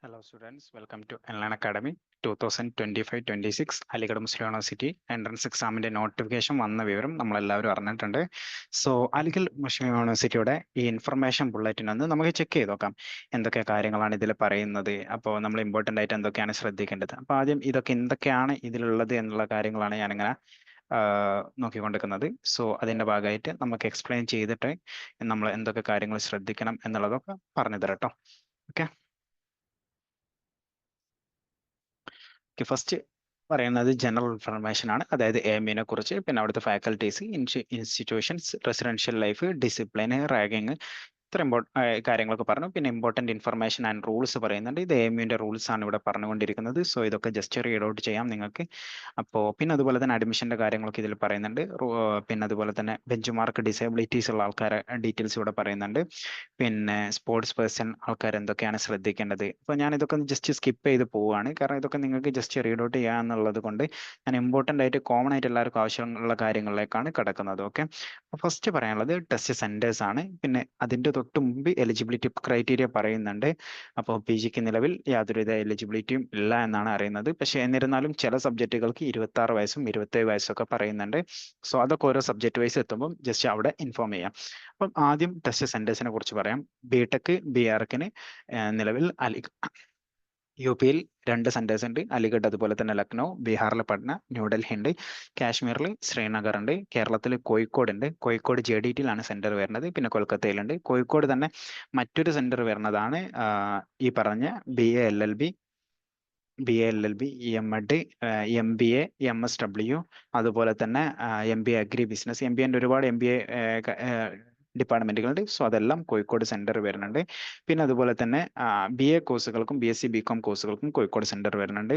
Hello students, welcome to Enline Academy 2025-26 Aligarh Muslim university entrance എക്സാമിന്റെ notification വന്ന വിവരം നമ്മളെല്ലാവരും അറിഞ്ഞിട്ടുണ്ട്. സോ അലിഗഡ് മുസ്ലിം യൂണിവേഴ്സിറ്റിയുടെ ഈ ഇൻഫർമേഷൻ ബുള്ളറ്റിൻ ഒന്ന് നമുക്ക് ചെക്ക് ചെയ്ത് നോക്കാം എന്തൊക്കെ കാര്യങ്ങളാണ് ഇതിൽ പറയുന്നത്. അപ്പോൾ നമ്മൾ ഇമ്പോർട്ടൻ്റ് ആയിട്ട് എന്തൊക്കെയാണ് ശ്രദ്ധിക്കേണ്ടത്. അപ്പോൾ ആദ്യം ഇതൊക്കെ എന്തൊക്കെയാണ് ഇതിലുള്ളത് എന്നുള്ള കാര്യങ്ങളാണ് ഞാനിങ്ങനെ നോക്കിക്കൊണ്ടിരിക്കുന്നത്. സോ അതിന്റെ ഭാഗമായിട്ട് നമുക്ക് എക്സ്പ്ലെയിൻ ചെയ്തിട്ട് നമ്മൾ എന്തൊക്കെ കാര്യങ്ങൾ ശ്രദ്ധിക്കണം എന്നുള്ളതൊക്കെ പറഞ്ഞു തരാം കേട്ടോ. ഓക്കെ, ഫസ്റ്റ് പറയുന്നത് ജനറൽ ഇൻഫർമേഷൻ ആണ്, അതായത് എയിമിനെ കുറിച്ച്, പിന്നെ അവിടുത്തെ faculties, institutions, residential life, discipline, ragging, ഇത്ര കാര്യങ്ങളൊക്കെ പറഞ്ഞു. പിന്നെ ഇമ്പോർട്ടൻറ്റ് ഇൻഫർമേഷൻ ആൻഡ് റൂൾസ് പറയുന്നുണ്ട്. ഇത് എയിമിൻ്റെ റൂൾസ് ആണ് ഇവിടെ പറഞ്ഞുകൊണ്ടിരിക്കുന്നത്. സോ ഇതൊക്കെ ജസ്റ്റ് റീഡ് ഔട്ട് ചെയ്യാം നിങ്ങൾക്ക്. അപ്പോൾ പിന്നെ അതുപോലെ തന്നെ അഡ്മിഷൻ്റെ കാര്യങ്ങളൊക്കെ ഇതിൽ പറയുന്നുണ്ട്. പിന്നെ അതുപോലെ തന്നെ ബെഞ്ച് മാർക്ക്, ഡിസേബിലിറ്റീസ് ഉള്ള ആൾക്കാരെ ഡീറ്റെയിൽസ് ഇവിടെ പറയുന്നുണ്ട്. പിന്നെ സ്പോർട്സ് പേഴ്സൺ ആൾക്കാർ എന്തൊക്കെയാണ് ശ്രദ്ധിക്കേണ്ടത്. അപ്പോൾ ഞാൻ ഇതൊക്കെ ജസ്റ്റ് സ്കിപ്പ് ചെയ്ത് പോവുകയാണ്, കാരണം ഇതൊക്കെ നിങ്ങൾക്ക് ജസ്റ്റ് റീഡ് ഔട്ട് ചെയ്യാന്നുള്ളത് കൊണ്ട് ഞാൻ ഇമ്പോർട്ടൻ്റ് ആയിട്ട് കോമൺ ആയിട്ട് എല്ലാവർക്കും ആവശ്യമുള്ള കാര്യങ്ങളിലേക്കാണ് കിടക്കുന്നത്. ഓക്കെ, ഫസ്റ്റ് പറയാനുള്ളത് ടെസ്റ്റ് സെന്റേഴ്സ് ആണ്. പിന്നെ അതിൻ്റെ തൊട്ട് മുമ്പ് എലിജിബിലിറ്റി ക്രൈറ്റീരിയ പറയുന്നുണ്ട്. അപ്പോൾ പി ജിക്ക് നിലവിൽ യാതൊരുവിധ എലിജിബിലിറ്റിയും ഇല്ല എന്നാണ് അറിയുന്നത്. പക്ഷേ എന്നിരുന്നാലും ചില സബ്ജക്റ്റുകൾക്ക് 26 വയസ്സും 27 വയസ്സൊക്കെ പറയുന്നുണ്ട്. സോ അതൊക്കെ ഓരോ സബ്ജക്റ്റ് വൈസ് എത്തുമ്പോൾ ജസ്റ്റ് അവിടെ ഇൻഫോം ചെയ്യാം. അപ്പം ആദ്യം ടെസ്റ്റ് സെന്റേഴ്സിനെ കുറിച്ച് പറയാം. ബിടെക് ബി ആർക്കിന് നിലവിൽ യു പിയിൽ 2 സെന്റേഴ്സ് ഉണ്ട്. അലിഗഡ്, അതുപോലെ തന്നെ ലക്നൗ. ബീഹാറിൽ പട്ന, ന്യൂഡൽഹി ഉണ്ട്. കാശ്മീരിൽ ശ്രീനഗർ ഉണ്ട്. കേരളത്തിൽ കോഴിക്കോട് ഉണ്ട്. കോഴിക്കോട് JDTയിലാണ് സെന്റർ വരുന്നത്. പിന്നെ കൊൽക്കത്തയിലുണ്ട്. കോഴിക്കോട് തന്നെ മറ്റൊരു സെന്റർ വരുന്നതാണ് ഈ പറഞ്ഞ BA LLB, EMED, MBA, MSW, അതുപോലെ തന്നെ MBA അഗ്രി ബിസിനസ്. MBAൻ്റെ ഒരുപാട് MBA ഡിപ്പാർട്ട്മെന്റുകളുണ്ട്. സോ അതെല്ലാം കോഴിക്കോട് സെന്റർ വരുന്നുണ്ട്. പിന്നെ അതുപോലെ തന്നെ BA കോഴ്സുകൾക്കും BSc BCom കോഴ്സുകൾക്കും കോഴിക്കോട് സെന്റർ വരുന്നുണ്ട്.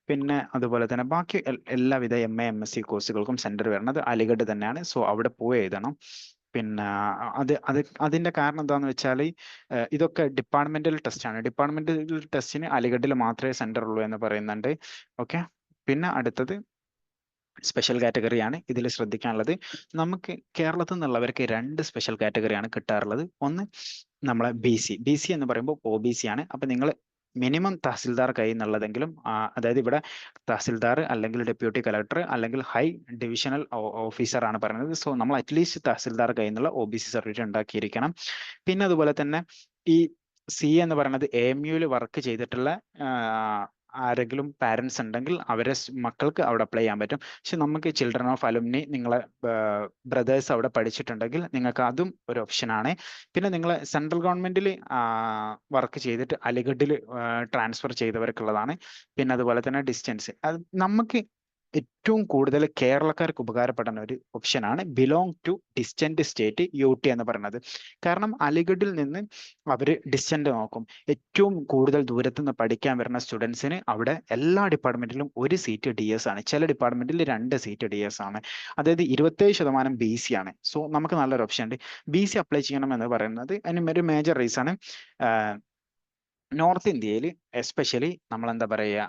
പിന്നെ അതുപോലെ തന്നെ ബാക്കി എല്ലാവിധ MA MSc കോഴ്സുകൾക്കും സെന്റർ വരുന്നത് അലിഗഡ് തന്നെയാണ്. സോ അവിടെ പോയി എഴുതണം. പിന്നെ അതിന്റെ കാരണം എന്താന്ന് വെച്ചാൽ ഇതൊക്കെ ഡിപ്പാർട്ട്മെന്റൽ ടെസ്റ്റ് ആണ്. ഡിപ്പാർട്ട്മെന്റൽ ടെസ്റ്റിന് അലിഗഡിൽ മാത്രമേ സെന്റർ ഉള്ളൂ എന്ന് പറയുന്നുണ്ട്. ഓക്കെ, പിന്നെ അടുത്തത് സ്പെഷ്യൽ കാറ്റഗറിയാണ്. ഇതിൽ ശ്രദ്ധിക്കാനുള്ളത്, നമുക്ക് കേരളത്തിൽ നിന്നുള്ളവർക്ക് 2 സ്പെഷ്യൽ കാറ്റഗറിയാണ് കിട്ടാറുള്ളത്. ഒന്ന് നമ്മളെ BC എന്ന് പറയുമ്പോൾ OBC ആണ്. അപ്പൊ നിങ്ങൾ മിനിമം തഹസിൽദാർ കയ്യിൽ നിന്നുള്ളതെങ്കിലും, അതായത് ഇവിടെ തഹസിൽദാർ അല്ലെങ്കിൽ ഡെപ്യൂട്ടി കളക്ടർ അല്ലെങ്കിൽ ഹൈ ഡിവിഷണൽ ഓഫീസർ ആണ് പറയുന്നത്. സോ നമ്മൾ അറ്റ്ലീസ്റ്റ് തഹസിൽദാർ കയ്യിൽ നിന്നുള്ള OBC സർട്ടിഫിക്കറ്റ് ഉണ്ടാക്കിയിരിക്കണം. പിന്നെ അതുപോലെ തന്നെ ഈ എന്ന് പറയുന്നത് AMUവിൽ വർക്ക് ചെയ്തിട്ടുള്ള ആരെങ്കിലും പാരൻസ് ഉണ്ടെങ്കിൽ അവരെ മക്കൾക്ക് അവിടെ അപ്ലൈ ചെയ്യാൻ പറ്റും. പക്ഷെ നമുക്ക് ചിൽഡ്രൻ ഓഫ് അലുമിനി, നിങ്ങളെ ബ്രദേഴ്സ് അവിടെ പഠിച്ചിട്ടുണ്ടെങ്കിൽ നിങ്ങൾക്ക് അതും ഒരു ഓപ്ഷനാണ്. പിന്നെ നിങ്ങൾ സെൻട്രൽ ഗവൺമെന്റിൽ വർക്ക് ചെയ്തിട്ട് അലിഗഡിൽ ട്രാൻസ്ഫർ ചെയ്തവർക്കുള്ളതാണ്. പിന്നെ അതുപോലെ തന്നെ ഡിസ്റ്റൻസ്, അത് നമുക്ക് ഏറ്റവും കൂടുതൽ കേരളക്കാർക്ക് ഉപകാരപ്പെടുന്ന ഒരു ഓപ്ഷനാണ് belong to distant state UT എന്ന് പറയുന്നത്. കാരണം അലിഗഡിൽ നിന്ന് അവർ ഡിസ്റ്റന്റ് നോക്കും. ഏറ്റവും കൂടുതൽ ദൂരത്ത് നിന്ന് പഠിക്കാൻ വരുന്ന സ്റ്റുഡൻസിന് അവിടെ എല്ലാ ഡിപ്പാർട്ട്മെന്റിലും 1 സീറ്റ് DS ആണ്. ചില ഡിപ്പാർട്ട്മെന്റിൽ 2 സീറ്റ് DS ആണ്. അതായത് 27% BC ആണ്. സോ നമുക്ക് നല്ലൊരു ഓപ്ഷൻ ഉണ്ട്. BC അപ്ലൈ ചെയ്യണം എന്ന് പറയുന്നത് അതിന് ഒരു മേജർ റീസൺ, നോർത്ത് ഇന്ത്യയിൽ എസ്പെഷ്യലി നമ്മൾ എന്താ പറയുക,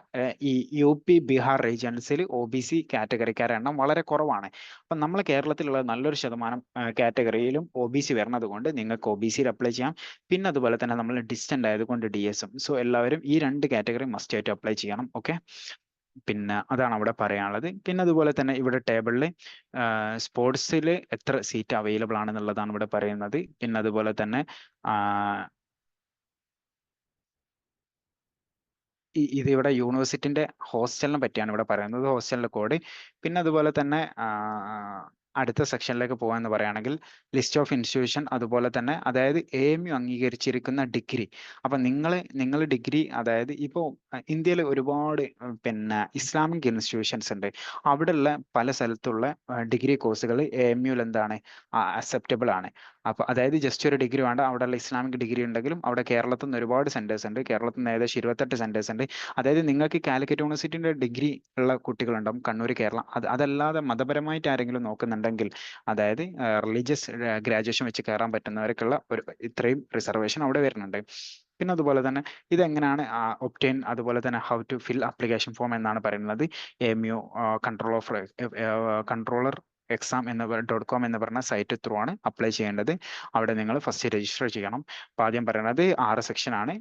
ഈ UP ബീഹാർ റീജിയൻസിൽ OBC കാറ്റഗറിക്കാരുടെ എണ്ണം വളരെ കുറവാണ്. അപ്പം നമ്മൾ കേരളത്തിലുള്ള നല്ലൊരു ശതമാനം കാറ്റഗറിയിലും OBC വരുന്നത് കൊണ്ട് നിങ്ങൾക്ക് OBCയിൽ അപ്ലൈ ചെയ്യാം. പിന്നെ അതുപോലെ തന്നെ നമ്മൾ ഡിസ്റ്റന്റ് ആയതുകൊണ്ട് DS-ഉം. സോ എല്ലാവരും ഈ 2 കാറ്റഗറി മസ്റ്റ് ആയിട്ട് അപ്ലൈ ചെയ്യണം. ഓക്കെ, പിന്നെ അതാണ് അവിടെ പറയാനുള്ളത്. പിന്നെ അതുപോലെ തന്നെ ഇവിടെ ടേബിളിൽ സ്പോർട്സിൽ എത്ര സീറ്റ് അവൈലബിൾ ആണെന്നുള്ളതാണ് ഇവിടെ പറയുന്നത്. പിന്നെ അതുപോലെ തന്നെ ഇത് ഇവിടെ യൂണിവേഴ്സിറ്റിന്റെ ഹോസ്റ്റലിനെ പറ്റിയാണ് ഇവിടെ പറയുന്നത്, ഹോസ്റ്റലിന്റെ കോഡ്. പിന്നെ അതുപോലെ തന്നെ അടുത്ത സെക്ഷനിലേക്ക് പോകാമെന്ന് പറയുകയാണെങ്കിൽ ലിസ്റ്റ് ഓഫ് ഇൻസ്റ്റിറ്റ്യൂഷൻ, അതുപോലെ തന്നെ അതായത് AMU അംഗീകരിച്ചിരിക്കുന്ന ഡിഗ്രി. അപ്പം നിങ്ങൾ ഡിഗ്രി, അതായത് ഇപ്പോൾ ഇന്ത്യയിൽ ഒരുപാട് പിന്നെ ഇസ്ലാമിക് ഇൻസ്റ്റിറ്റ്യൂഷൻസ് ഉണ്ട്. അവിടെയുള്ള പല സ്ഥലത്തുള്ള ഡിഗ്രി കോഴ്സുകൾ AMUവിൽ എന്താണ് അക്സെപ്റ്റബിൾ ആണ്. അപ്പോൾ അതായത് ജസ്റ്റ് ഒരു ഡിഗ്രി വേണ്ട, അവിടെയുള്ള ഇസ്ലാമിക് ഡിഗ്രി ഉണ്ടെങ്കിലും അവിടെ കേരളത്തിൽ നിന്ന് ഒരുപാട് സെന്റേഴ്സ് ഉണ്ട്. കേരളത്തിൽ നിന്ന് ഏകദേശം 28 സെന്റേഴ്സ് ഉണ്ട്. അതായത് നിങ്ങൾക്ക് കാലിക്കറ്റ് യൂണിവേഴ്സിറ്റിന്റെ ഡിഗ്രി ഉള്ള കുട്ടികളുണ്ടാവും കണ്ണൂർ, കേരളം. അതല്ലാതെ മതപരമായിട്ട് ആരെങ്കിലും നോക്കുന്നുണ്ടെങ്കിൽ, അതായത് റിലീജിയസ് ഗ്രാജുവേഷൻ വെച്ച് കയറാൻ പറ്റുന്നവർക്കുള്ള ഒരു ഇത്രയും റിസർവേഷൻ അവിടെ വരുന്നുണ്ട്. പിന്നെ അതുപോലെ തന്നെ ഇതെങ്ങനെയാണ് ഒപ്റ്റെയിൻ, അതുപോലെ തന്നെ how to fill application form എന്നാണ് പറയുന്നത്. AMU കൺട്രോളർ exam .com എന്ന് പറഞ്ഞ സൈറ്റ് ത്രൂ ആണ് അപ്ലൈ ചെയ്യേണ്ടത്. അവിടെ നിങ്ങൾ ഫസ്റ്റ് രജിസ്റ്റർ ചെയ്യണം. അപ്പോൾ ആദ്യം പറയുന്നത് 6 സെക്ഷൻ ആണ്.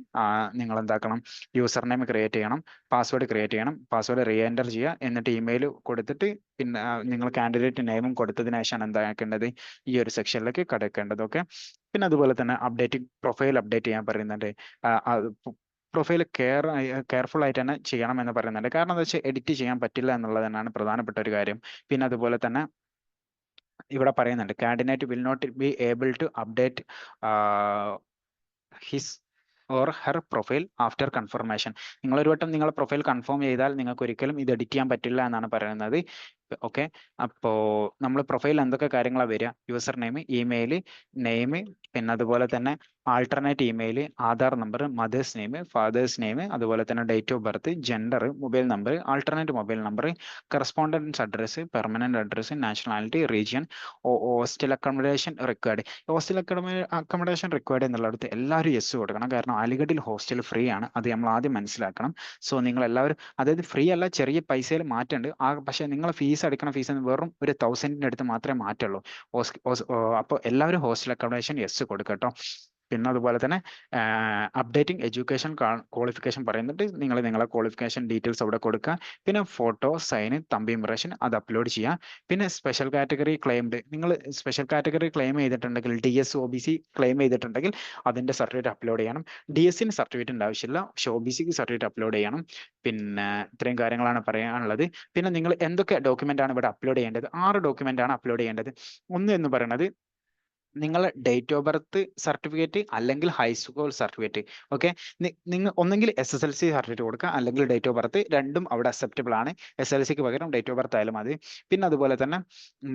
നിങ്ങൾ എന്താക്കണം, യൂസർ നെയിം ക്രിയേറ്റ് ചെയ്യണം, പാസ്വേഡ് ക്രിയേറ്റ് ചെയ്യണം, പാസ്വേഡ് റീ എൻ്റർ ചെയ്യുക, എന്നിട്ട് ഇമെയിൽ കൊടുത്തിട്ട് പിന്നെ നിങ്ങൾ കാൻഡിഡേറ്റ് നെയിമും കൊടുത്തതിന് ശേഷമാണ് എന്താക്കേണ്ടത്, ഈ ഒരു സെക്ഷനിലേക്ക് കടക്കേണ്ടത്. ഓക്കെ. പിന്നെ അതുപോലെ തന്നെ പ്രൊഫൈൽ അപ്ഡേറ്റ് ചെയ്യാൻ പറയുന്നുണ്ട്. പ്രൊഫൈൽ കെയർഫുൾ ആയിട്ട് തന്നെ ചെയ്യണം എന്ന് പറയുന്നുണ്ട്. കാരണം എന്താ വെച്ചാൽ എഡിറ്റ് ചെയ്യാൻ പറ്റില്ല എന്നുള്ളത് തന്നെയാണ് പ്രധാനപ്പെട്ട ഒരു കാര്യം. പിന്നെ അതുപോലെ തന്നെ ഇവിടെ പറയുന്നുണ്ട്, candidate will not be able to update his or her profile after confirmation. നിങ്ങളൊരു വട്ടം നിങ്ങളുടെ പ്രൊഫൈൽ കൺഫേം ചെയ്താൽ നിങ്ങൾക്ക് ഒരിക്കലും ഇത് എഡിറ്റ് ചെയ്യാൻ പറ്റില്ല എന്നാണ് പറയുന്നത്. ഓക്കെ. അപ്പോൾ നമ്മൾ പ്രൊഫൈൽ എന്തൊക്കെ കാര്യങ്ങളാണ് വരിക, യൂസർ നെയിം, ഇമെയിൽ, നെയിം, പിന്നെ അതുപോലെ തന്നെ alternate email, Aadhaar number, mother's name, father's name, അതുപോലെ തന്നെ date of birth, gender, mobile number, alternate mobile number, correspondence address, permanent address, nationality, region, hostel accommodation required. Hostel accommodation required എന്നുള്ളിടത്ത് എല്ലാവരും yes കൊടുക്കണം. കാരണം അലിഗഡിൽ hostel free ആണ്, അത് നമ്മൾ ആദ്യം മനസ്സിലാക്കണം. സോ നിങ്ങൾ എല്ലാവരും, അതായത് ഫ്രീ അല്ല, ചെറിയ പൈസയിൽ മാറ്റുണ്ട്. പക്ഷേ നിങ്ങൾ ഫീസ് അടിക്കണ ഫീസ് വെറും ഒരു 1000-ന്റെ അടുത്ത് മാത്രമേ മാറ്റുള്ളൂ. അപ്പോൾ എല്ലാവരും ഹോസ്റ്റൽ അക്കോമഡേഷൻ യെസ് കൊടുക്കട്ടോ. പിന്നെ അതുപോലെ തന്നെ അപ്ഡേറ്റിംഗ് എഡ്യൂക്കേഷൻ ക്വാളിഫിക്കേഷൻ പറയുന്നുണ്ട്. നിങ്ങൾ നിങ്ങളെ ക്വാളിഫിക്കേഷൻ ഡീറ്റെയിൽസ് അവിടെ കൊടുക്കുക. പിന്നെ ഫോട്ടോ, സൈൻ, തമ്പ് ഇംപ്രഷൻ അത് അപ്ലോഡ് ചെയ്യുക. പിന്നെ സ്പെഷ്യൽ കാറ്റഗറി ക്ലെയിംഡ്, നിങ്ങൾ സ്പെഷ്യൽ കാറ്റഗറി ക്ലെയിം ചെയ്തിട്ടുണ്ടെങ്കിൽ, DS OBC ക്ലെയിം ചെയ്തിട്ടുണ്ടെങ്കിൽ അതിൻ്റെ സർട്ടിഫിക്കറ്റ് അപ്ലോഡ് ചെയ്യണം. DS-ന് സർട്ടിഫിക്കറ്റിൻ്റെ ആവശ്യമില്ല, പക്ഷേ OBCക്ക് സർട്ടിഫിക്കറ്റ് അപ്ലോഡ് ചെയ്യണം. പിന്നെ ഇത്രയും കാര്യങ്ങളാണ് പറയാനുള്ളത്. പിന്നെ നിങ്ങൾ എന്തൊക്കെ ഡോക്യുമെൻ്റ് ആണ് ഇവിടെ അപ്ലോഡ് ചെയ്യേണ്ടത്? 6 ഡോക്യുമെൻ്റ് ആണ് അപ്ലോഡ് ചെയ്യേണ്ടത്. ഒന്ന് എന്ന് പറയുന്നത് നിങ്ങൾ ഡേറ്റ് ഓഫ് ബർത്ത് സർട്ടിഫിക്കറ്റ് അല്ലെങ്കിൽ ഹൈസ്കൂൾ സർട്ടിഫിക്കറ്റ്. ഓക്കെ. നിങ്ങൾ ഒന്നെങ്കിൽ SSLC സർട്ടിഫിക്കറ്റ് കൊടുക്കുക, അല്ലെങ്കിൽ ഡേറ്റ് ഓഫ് ബർത്ത്. രണ്ടും അവിടെ അക്സെപ്റ്റബിൾ ആണ്. SSLCക്ക് പകരം ഡേറ്റ് ഓഫ് ബർത്ത് ആയാലും മതി. പിന്നെ അതുപോലെ തന്നെ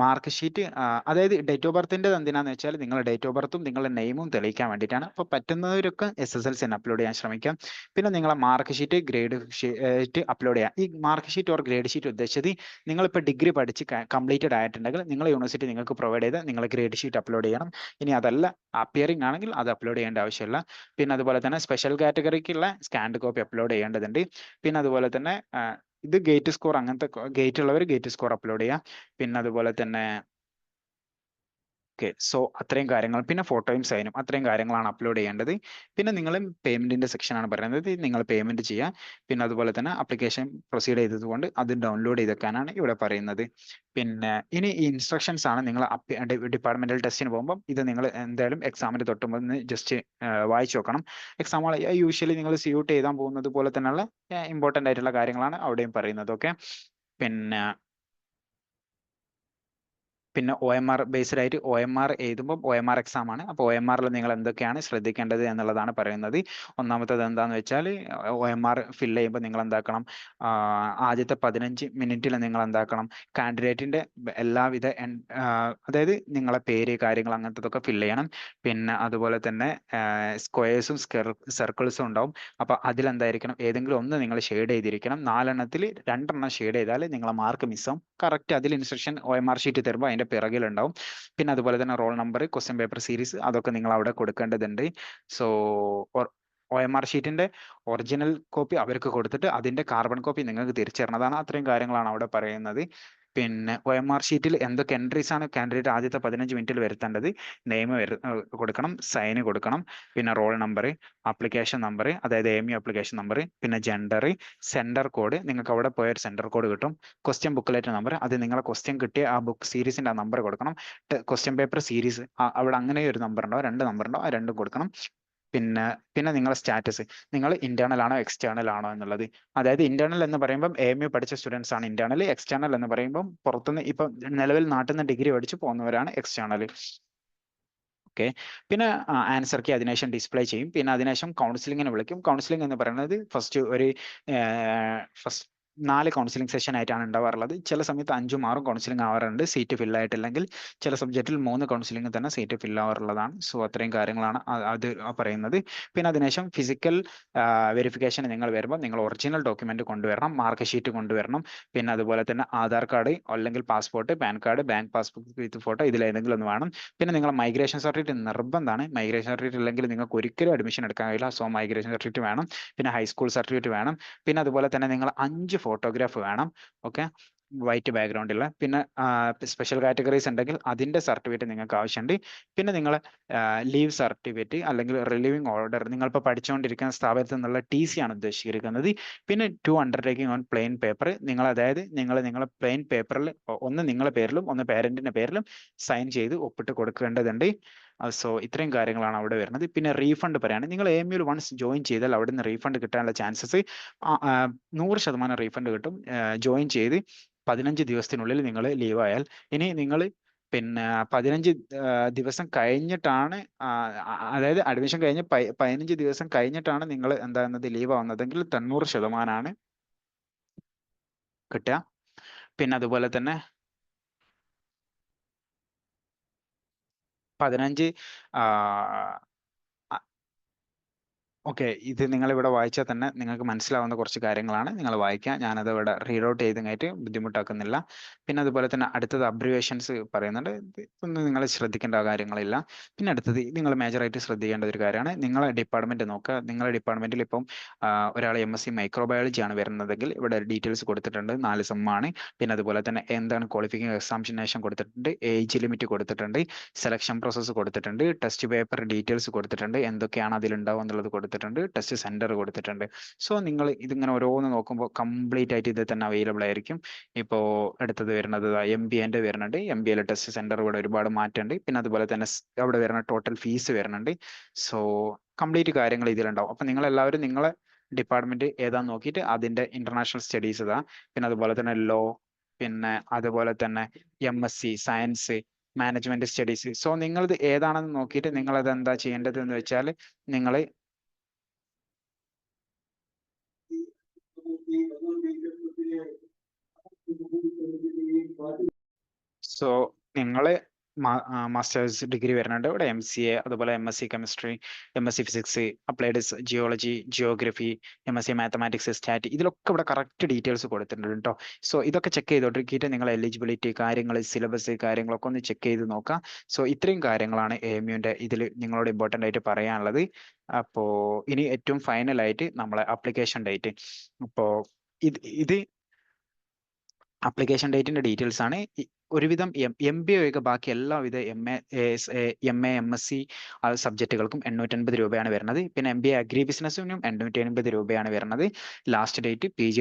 മാർക്ക് ഷീറ്റ്, അതായത് ഡേറ്റ് ഓഫ് ബർത്തിൻ്റെ എന്തിനാന്ന് വെച്ചാൽ നിങ്ങളുടെ ഡേറ്റ് ഓഫ് ബർത്തും നിങ്ങളുടെ നെയിമും തെളിയിക്കാൻ വേണ്ടിയിട്ടാണ്. അപ്പോൾ പറ്റുന്നവരൊക്കെ SSLC അപ്ലോഡ് ചെയ്യാൻ ശ്രമിക്കാം. പിന്നെ നിങ്ങളെ mark sheet, grade sheet upload ചെയ്യാം. ഈ mark sheet or grade sheet ഉദ്ദേശിച്ചത് നിങ്ങളിപ്പോൾ ഡിഗ്രി പഠിച്ച് കംപ്ലീറ്റഡ് ആയിട്ടുണ്ടെങ്കിൽ നിങ്ങളെ യൂണിവേഴ്സിറ്റി നിങ്ങൾക്ക് പ്രൊവൈഡ് ചെയ്ത് നിങ്ങൾ ഗ്രേഡ് ഷീറ്റ് അപ്ലോഡ് ചെയ്യണം. ഇനി അതല്ല, അപ്പിയറിംഗ് ആണെങ്കിൽ അത് അപ്ലോഡ് ചെയ്യേണ്ട ആവശ്യമില്ല. പിന്നെ അതുപോലെ തന്നെ സ്പെഷ്യൽ കാറ്റഗറിക്കുള്ള സ്കാൻഡ് കോപ്പി അപ്ലോഡ് ചെയ്യേണ്ടതുണ്ട്. പിന്നെ അതുപോലെ തന്നെ ഇത് ഗേറ്റ് സ്കോർ, അങ്ങനത്തെ ഗേറ്റ് ഉള്ളവർ ഗേറ്റ് സ്കോർ അപ്ലോഡ് ചെയ്യുക. പിന്നെ അതുപോലെ തന്നെ ഓക്കെ. സോ അത്രയും കാര്യങ്ങൾ, പിന്നെ ഫോട്ടോയും സൈനും, അത്രയും കാര്യങ്ങളാണ് അപ്ലോഡ് ചെയ്യേണ്ടത്. പിന്നെ നിങ്ങൾ പേയ്മെൻറ്റിൻ്റെ സെക്ഷനാണ് പറയുന്നത്, നിങ്ങൾ പേയ്മെൻറ്റ് ചെയ്യുക. പിന്നെ അതുപോലെ തന്നെ ആപ്ലിക്കേഷൻ പ്രൊസീഡ് ചെയ്തതുകൊണ്ട് അത് ഡൗൺലോഡ് ചെയ്തേക്കാനാണ് ഇവിടെ പറയുന്നത്. പിന്നെ ഇനി ഈ ഇൻസ്ട്രക്ഷൻസ് ആണ്, നിങ്ങൾ ഡിപ്പാർട്ട്മെൻറ്റൽ ടെസ്റ്റിന് പോകുമ്പോൾ ഇത് നിങ്ങൾ എന്തായാലും എക്സാമിന് തൊട്ടുമ്പോൾ ജസ്റ്റ് വായിച്ചു നോക്കണം. എക്സാം യൂഷ്വലി നിങ്ങൾ സ്യൂട്ട് എഴുതാൻ പോകുന്നത് പോലെ തന്നെയുള്ള ഇമ്പോർട്ടൻ്റ് ആയിട്ടുള്ള കാര്യങ്ങളാണ് അവിടെയും പറയുന്നത്. ഓക്കെ. പിന്നെ OMR ബേസ്ഡ് ആയിട്ട് OMR എഴുതുമ്പോൾ OMR എക്സാം ആണ്. അപ്പോൾ OMRൽ നിങ്ങൾ എന്തൊക്കെയാണ് ശ്രദ്ധിക്കേണ്ടത് എന്നുള്ളതാണ് പറയുന്നത്. ഒന്നാമത്തേത് എന്താണെന്ന് വെച്ചാൽ OMR ഫില്ല് ചെയ്യുമ്പോൾ നിങ്ങൾ എന്താക്കണം, ആദ്യത്തെ 15 മിനിറ്റിൽ നിങ്ങൾ എന്താക്കണം, കാൻഡിഡേറ്റിൻ്റെ എല്ലാവിധ അതായത് നിങ്ങളെ പേര്, കാര്യങ്ങൾ അങ്ങനത്തതൊക്കെ ഫില്ല് ചെയ്യണം. പിന്നെ അതുപോലെ തന്നെ സ്ക്വയേഴ്സും സർക്കിൾസും ഉണ്ടാവും. അപ്പോൾ അതിലെന്തായിരിക്കണം, ഏതെങ്കിലും ഒന്ന് നിങ്ങൾ ഷെയ്ഡ് ചെയ്തിരിക്കണം. 4 എണ്ണത്തിൽ 2 എണ്ണം ഷെയ്ഡ് ചെയ്താൽ നിങ്ങളെ മാർക്ക് മിസ്സാവും. കറക്റ്റ് അതിൽ ഇൻസ്ട്രക്ഷൻ OMR ഷീറ്റ് തരുമ്പോൾ അതിൻ്റെ പിറകിലുണ്ടാവും. പിന്നെ അതുപോലെ തന്നെ roll number, question paper series അതൊക്കെ നിങ്ങൾ അവിടെ കൊടുക്കേണ്ടതുണ്ട്. സോ OMR ഷീറ്റിൻ്റെ ഒറിജിനൽ കോപ്പി അവർക്ക് കൊടുത്തിട്ട് അതിൻ്റെ കാർബൺ കോപ്പി നിങ്ങൾക്ക് തിരിച്ചു തരണതാണ്. അത്രയും കാര്യങ്ങളാണ് അവിടെ പറയുന്നത്. പിന്നെ OMR ഷീറ്റിൽ എന്തൊക്കെ എൻട്രീസ് ആണ് കാൻഡിഡേറ്റ് ആദ്യത്തെ 15 മിനിറ്റിൽ വരുത്തേണ്ടത്? നെയിം കൊടുക്കണം, സൈന് കൊടുക്കണം, പിന്നെ റോൾ നമ്പർ, ആപ്ലിക്കേഷൻ നമ്പർ, അതായത് AMU ആപ്ലിക്കേഷൻ നമ്പർ, പിന്നെ ജെൻഡർ, സെൻഡർ കോഡ്, നിങ്ങൾക്ക് അവിടെ പോയൊരു സെൻഡർ കോഡ് കിട്ടും. ക്വസ്റ്റ്യൻ ബുക്ക്ലെറ്റ് നമ്പർ, അത് നിങ്ങളെ ക്വസ്റ്റ്യൻ കിട്ടിയ ആ ബുക്ക് സീരീസിൻ്റെ ആ നമ്പർ കൊടുക്കണം. ക്വസ്റ്റ്യൻ പേപ്പർ സീരീസ്, അവിടെ അങ്ങനെ ഒരു നമ്പർ ഉണ്ടാവും, 2 നമ്പർ ഉണ്ടാവും, ആ 2 കൊടുക്കണം. പിന്നെ നിങ്ങളുടെ സ്റ്റാറ്റസ്, നിങ്ങൾ ഇന്റേണൽ ആണോ എക്സ്റ്റേണൽ ആണോ എന്നുള്ളത്. അതായത് ഇന്റേണൽ എന്ന് പറയുമ്പോൾ AMU പഠിച്ച സ്റ്റുഡൻസ് ആണ് ഇന്റേണൽ. എക്സ്റ്റേണൽ എന്ന് പറയുമ്പോൾ പുറത്തുനിന്ന് ഇപ്പം നിലവിൽ നാട്ടിൽ നിന്ന് ഡിഗ്രി പഠിച്ച് പോകുന്നവരാണ് എക്സ്റ്റേണൽ. ഓക്കെ. പിന്നെ ആൻസർ കീ അതിനുശേഷം ഡിസ്പ്ലേ ചെയ്യും. പിന്നെ അതിനുശേഷം കൗൺസിലിങ്ങിന് വിളിക്കും. കൗൺസിലിംഗ് എന്ന് പറയുന്നത് ഫസ്റ്റ് 4 കൗൺസിലിംഗ് സെഷൻ ആയിട്ടാണ് ഉണ്ടാവാറുള്ളത്. ചില സമയത്ത് 5ഉം 6ഉം കൗൺസിലിംഗ് ആവാറുണ്ട് സീറ്റ് ഫില്ലായിട്ടില്ലെങ്കിൽ. ചില സബ്ജക്റ്റിൽ 3 കൗൺസിലിംഗ് തന്നെ സീറ്റ് ഫില്ലാവാറുള്ളതാണ്. സോ അത്രയും കാര്യങ്ങളാണ് അത് പറയുന്നത്. പിന്നെ അതിനുശേഷം ഫിസിക്കൽ വെരിഫിക്കേഷൻ നിങ്ങൾ വരുമ്പോൾ നിങ്ങൾ ഒറിജിനൽ ഡോക്യുമെന്റ് കൊണ്ടുവരണം, മാർക്ക് ഷീറ്റ് കൊണ്ടുവരണം. പിന്നെ അതുപോലെ തന്നെ ആധാർ കാർഡ് അല്ലെങ്കിൽ passport, pan card, bank passbook വിത്ത് ഫോട്ടോ, ഇതിലേതെങ്കിലും ഒന്ന് വേണം. പിന്നെ നിങ്ങൾ മൈഗ്രേഷൻ സർട്ടിഫിക്കറ്റ് നിർബന്ധമാണ്. മൈഗ്രേഷൻ സർട്ടിഫിക്കറ്റ് ഇല്ലെങ്കിൽ നിങ്ങൾക്ക് ഒരിക്കലും അഡ്മിഷൻ എടുക്കാൻ കഴിയില്ല. സോ മൈഗ്രേഷൻ സർട്ടിഫിക്കറ്റ് വേണം. പിന്നെ ഹൈസ്കൂൾ സർട്ടിഫിക്കറ്റ് വേണം. പിന്നെ അതുപോലെ തന്നെ നിങ്ങൾ 5 ഫോട്ടോഗ്രാഫ് വേണം. ഓക്കെ. വൈറ്റ് ബാക്ക്ഗ്രൗണ്ടുള്ള. പിന്നെ സ്പെഷ്യൽ കാറ്റഗറീസ് ഉണ്ടെങ്കിൽ അതിൻ്റെ സർട്ടിഫിക്കറ്റ് നിങ്ങൾക്ക് ആവശ്യമുണ്ട്. പിന്നെ നിങ്ങൾ ലീവ് സർട്ടിഫിക്കറ്റ് അല്ലെങ്കിൽ റിലീവിംഗ് ഓർഡർ, നിങ്ങളിപ്പോൾ പഠിച്ചുകൊണ്ടിരിക്കുന്ന സ്ഥാപനത്തിൽ നിന്നുള്ള TC ആണ് ഉദ്ദേശിച്ചിരിക്കുന്നത്. പിന്നെ to undertaking on plain paper, നിങ്ങൾ അതായത് നിങ്ങളെ പ്ലെയിൻ പേപ്പറിൽ ഒന്ന് നിങ്ങളുടെ പേരിലും ഒന്ന് പേരൻറ്റിൻ്റെ പേരിലും സൈൻ ചെയ്ത് ഒപ്പിട്ട് കൊടുക്കേണ്ടതുണ്ട്. സോ ഇത്രയും കാര്യങ്ങളാണ് അവിടെ വരുന്നത്. പിന്നെ റീഫണ്ട് പറയുകയാണെങ്കിൽ നിങ്ങൾ AMU വൺസ് ജോയിൻ ചെയ്താൽ അവിടെ നിന്ന് റീഫണ്ട് കിട്ടാനുള്ള ചാൻസസ് 100% റീഫണ്ട് കിട്ടും. ജോയിൻ ചെയ്ത് 15 ദിവസത്തിനുള്ളിൽ നിങ്ങൾ ലീവ് ആയാൽ. ഇനി നിങ്ങൾ പിന്നെ 15 ദിവസം കഴിഞ്ഞിട്ടാണ് അതായത് അഡ്മിഷൻ കഴിഞ്ഞ് 15 ദിവസം കഴിഞ്ഞിട്ടാണ് നിങ്ങൾ എന്താകുന്നത് ലീവ് ആവുന്നതെങ്കിൽ 90% കിട്ടുക. പിന്നെ അതുപോലെ തന്നെ 15 ഓക്കെ, ഇത് നിങ്ങൾ ഇവിടെ വായിച്ചാൽ തന്നെ നിങ്ങൾക്ക് മനസ്സിലാവുന്ന കുറച്ച് കാര്യങ്ങളാണ്. നിങ്ങൾ വായിക്കുക, ഞാനത് ഇവിടെ റീഡ് ഔട്ട് ചെയ്തങ്ങായിട്ട് ബുദ്ധിമുട്ടാക്കുന്നില്ല. പിന്നെ അതുപോലെ തന്നെ അടുത്തത് അബ്രിവേഷൻസ് പറയുന്നുണ്ട്. ഇതൊന്നും നിങ്ങൾ ശ്രദ്ധിക്കേണ്ട കാര്യങ്ങളില്ല. പിന്നെ അടുത്തത് നിങ്ങൾ മേജറായിട്ട് ശ്രദ്ധിക്കേണ്ട ഒരു കാര്യമാണ്, നിങ്ങളെ ഡിപ്പാർട്ട്മെന്റ് നോക്കുക. നിങ്ങളുടെ ഡിപ്പാർട്ട്മെന്റിൽ ഇപ്പം ഒരാൾ MSc മൈക്രോബയോളജി ആണ് വരുന്നതെങ്കിൽ ഇവിടെ ഡീറ്റെയിൽസ് കൊടുത്തിട്ടുണ്ട്, 4 സെമ്മാണ്. പിന്നെ അതുപോലെ തന്നെ എന്താണ് ക്വാളിഫിക്കേഷൻ എക്സാമിനേഷൻ കൊടുത്തിട്ടുണ്ട്, ഏജ് ലിമിറ്റ് കൊടുത്തിട്ടുണ്ട്, സെലക്ഷൻ പ്രോസസ്സ് കൊടുത്തിട്ടുണ്ട്, ടെസ്റ്റ് പേപ്പർ ഡീറ്റെയിൽസ് കൊടുത്തിട്ടുണ്ട്, എന്തൊക്കെയാണ് അതിലുണ്ടാവുക എന്നുള്ളത് കൊടുത്തിട്ടുണ്ട്, ടെസ്റ്റ് സെന്റർ കൊടുത്തിട്ടുണ്ട്. സോ നിങ്ങൾ ഇതിങ്ങനെ ഓരോന്ന് നോക്കുമ്പോൾ കംപ്ലീറ്റ് ആയിട്ട് ഇത് തന്നെ അവൈലബിൾ ആയിരിക്കും. ഇപ്പോൾ അടുത്തത് വരുന്നത് MBA വരുന്നുണ്ട്. MBA ടെസ്റ്റ് സെന്റർ ഇവിടെ ഒരുപാട് മാറ്റമുണ്ട്. പിന്നെ അതുപോലെ തന്നെ അവിടെ വരുന്ന ടോട്ടൽ ഫീസ് വരുന്നുണ്ട്. സോ കംപ്ലീറ്റ് കാര്യങ്ങൾ ഇതിലുണ്ടാവും. അപ്പം നിങ്ങളെല്ലാവരും നിങ്ങളെ ഡിപ്പാർട്ട്മെന്റ് ഏതാന്ന് നോക്കിയിട്ട് അതിന്റെ ഇന്റർനാഷണൽ സ്റ്റഡീസ് ഇതാ, പിന്നെ അതുപോലെ തന്നെ ലോ, പിന്നെ അതുപോലെ തന്നെ MSc science, management studies. So നിങ്ങളിത് ഏതാണെന്ന് നോക്കിയിട്ട് നിങ്ങൾ അത് എന്താ ചെയ്യേണ്ടത് എന്ന് വെച്ചാൽ നിങ്ങൾ സോ നിങ്ങൾ മാസ്റ്റേഴ്സ് ഡിഗ്രി വരുന്നുണ്ട് ഇവിടെ, MCA, അതുപോലെ MSc chemistry, MSc physics, applied geology, geography, MSc mathematics, stat, ഇതിലൊക്കെ ഇവിടെ കറക്റ്റ് ഡീറ്റെയിൽസ് കൊടുത്തിട്ടുണ്ട് കേട്ടോ. സോ ഇതൊക്കെ ചെക്ക് ചെയ്തോണ്ടിരിക്കിയിട്ട് നിങ്ങൾ എലിജിബിലിറ്റി കാര്യങ്ങൾ, സിലബസ് കാര്യങ്ങളൊക്കെ ഒന്ന് ചെക്ക് ചെയ്ത് നോക്കാം. സോ ഇത്രയും കാര്യങ്ങളാണ് AMUവിൻ്റെ ഇതിൽ നിങ്ങളോട് ഇമ്പോർട്ടൻ്റ് ആയിട്ട് പറയാനുള്ളത്. അപ്പോൾ ഇനി ഏറ്റവും ഫൈനലായിട്ട് നമ്മളെ അപ്ലിക്കേഷൻ ഡേറ്റ്. അപ്പോൾ ഇത് അപ്ലിക്കേഷൻ ഡേറ്റിന്റെ ഡീറ്റെയിൽസ് ആണ്. ഒരുവിധം MBA ഒഴികെ ബാക്കി എല്ലാവിധ MA MSc സബ്ജക്റ്റുകൾക്കും 850 രൂപയാണ് വരുന്നത്. പിന്നെ MBA അഗ്രി ബിസിനസ്സിനും 850 രൂപയാണ് വരുന്നത്. ലാസ്റ്റ് ഡേറ്റ് PG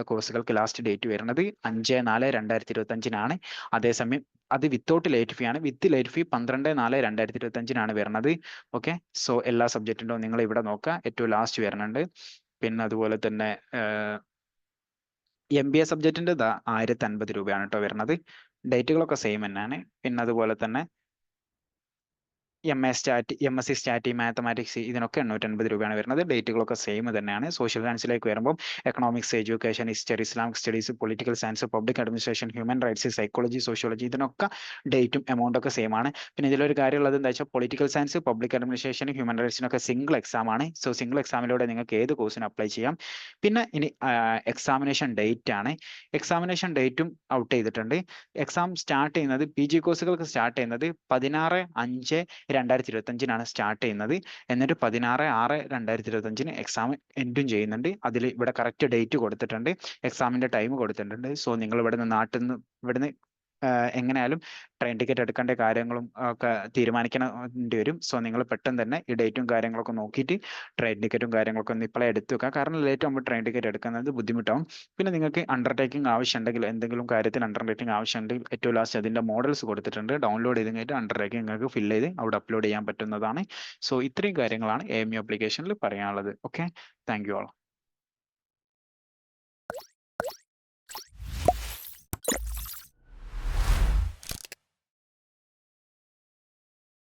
കോഴ്സുകൾക്ക് ലാസ്റ്റ് ഡേറ്റ് വരുന്നത് 5/4/2025 അതേസമയം അത് വിത്തൗട്ട് ലേറ്റ് ഫീ ആണ്. വിത്ത് ലേറ്റ് ഫീ 12/4/2025 വരുന്നത്. ഓക്കെ, സോ എല്ലാ സബ്ജക്റ്റിൻ്റെയും നിങ്ങൾ ഇവിടെ നോക്കുക, ഏറ്റവും ലാസ്റ്റ് വരുന്നുണ്ട്. പിന്നെ അതുപോലെ തന്നെ MBA സബ്ജക്റ്റിൻ്റെ 1050 രൂപയാണ് കേട്ടോ വരുന്നത്. ഡേറ്റുകളൊക്കെ സെയിം തന്നെയാണ്. പിന്നെ അതുപോലെ തന്നെ MSc സ്റ്റാറ്റി, മാത്തമാറ്റിക്സ്, ഇതിനൊക്കെ 850 രൂപയാണ് വരുന്നത്. ഡേറ്റുകളൊക്കെ സെയിം തന്നെയാണ്. സോഷ്യൽ സയൻസിലേക്ക് വരുമ്പോൾ economics, education, history, Islamic studies, political science, public administration, human rights, psychology, sociology, ഇതിനൊക്കെ ഡേറ്റും എമൗണ്ട് ഒക്കെ സെയിം ആണ്. പിന്നെ ഇതിലൊരു കാര്യമുള്ളത് എന്താ വെച്ചാൽ political science, public administration, human റൈറ്റ്സിനൊക്കെ സിംഗിൾ എക്സാം ആണ്. സോ സിംഗിൾ എക്സാമിലൂടെ നിങ്ങൾക്ക് ഏത് കോഴ്സിന് അപ്ലൈ ചെയ്യാം. പിന്നെ ഇനി എക്സാമിനേഷൻ ഡേറ്റ് ആണ്. എക്സാമിനേഷൻ ഡേറ്റും ഔട്ട് ചെയ്തിട്ടുണ്ട്. എക്സാം സ്റ്റാർട്ട് ചെയ്യുന്നത് PG കോഴ്സുകൾക്ക് സ്റ്റാർട്ട് ചെയ്യുന്നത് 16/5/2025 സ്റ്റാർട്ട് ചെയ്യുന്നത്. എന്നിട്ട് 16/6/2025 എക്സാം എൻഡും ചെയ്യുന്നുണ്ട്. അതിൽ ഇവിടെ കറക്റ്റ് ഡേറ്റ് കൊടുത്തിട്ടുണ്ട്, എക്സാമിന്റെ ടൈം കൊടുത്തിട്ടുണ്ട്. സോ നിങ്ങൾ ഇവിടുന്ന് നാട്ടിൽ നിന്ന് ഇവിടുന്ന് എങ്ങനെയായാലും ട്രെയിൻ ടിക്കറ്റ് എടുക്കേണ്ട കാര്യങ്ങളും ഒക്കെ തീരുമാനിക്കേണ്ടി വരും. സോ നിങ്ങൾ പെട്ടെന്ന് തന്നെ ഈ ഡേറ്റും കാര്യങ്ങളൊക്കെ നോക്കിയിട്ട് ട്രെയിൻ ടിക്കറ്റും കാര്യങ്ങളൊക്കെ ഒന്ന് ഇപ്പോഴേ എടുത്തു വെക്കുക. കാരണം ലേറ്റ് ആകുമ്പോൾ ട്രെയിൻ ടിക്കറ്റ് എടുക്കുന്നത് ബുദ്ധിമുട്ടാവും. പിന്നെ നിങ്ങൾക്ക് അണ്ടർടേക്കിംഗ് ആവശ്യമുണ്ടെങ്കിൽ, എന്തെങ്കിലും കാര്യത്തിന് അണ്ടർടേക്കിംഗ് ആവശ്യമുണ്ടെങ്കിൽ ഏറ്റവും ലാസ്റ്റ് അതിൻ്റെ മോഡൽസ് കൊടുത്തിട്ടുണ്ട്, ഡൗൺലോഡ് ചെയ്ത് കഴിഞ്ഞിട്ട് അണ്ടർടേക്കിംഗ് നിങ്ങൾക്ക് ഫില്ല് ചെയ്ത് അവിടെ അപ്ലോഡ് ചെയ്യാൻ പറ്റുന്നതാണ്. സോ ഇത്രയും കാര്യങ്ങളാണ് AMU ആപ്ലിക്കേഷനിൽ പറയാനുള്ളത്. Okay, thank you all.